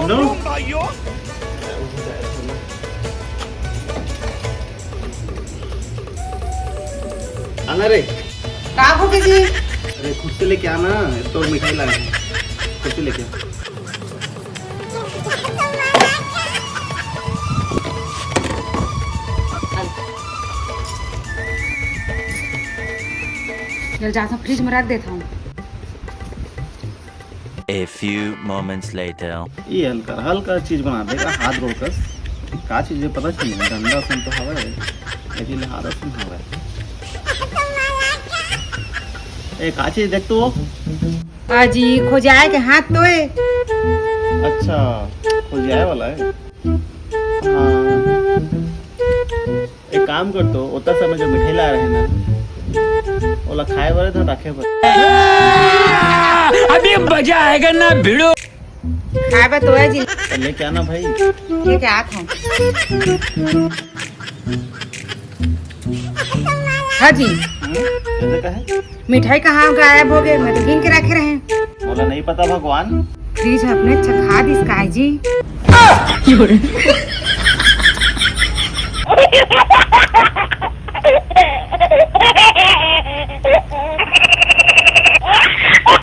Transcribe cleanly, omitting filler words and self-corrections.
अनु आना रे। का हो गया जी? अरे खुद से लेके आना, तो मिठाई लाए हैं, खुद से लेके आ। चल जाता हूँ, फ्रिज में रख देता हूँ। A few moments later. ये हल्का हल्का चीज बना देगा हाथ रोकस का चीज पता चल डंडा सुन तो हवा है लेकिन हाथ सुन हवा है। ए का चीज देख तो अजी खो जाए के हाथ तो है। अच्छा हो जाए वाला है। हाँ एक काम कर तो उतना समय जो मिठाई ला रहे हैं ना ओला खाए वाले तो रखे पर अभी मजा आएगा ना भिड़ो। खाए बा तो है जी, लेके आना भाई। लेके आत हूँ। हाँ जी, कैसे कहे मिठाई कहाँ गायब हो गए? मैं तो गिन के रखे रहे हैं। बोला नहीं पता भगवान। फ्रिज अपने चखा दिस का है जी।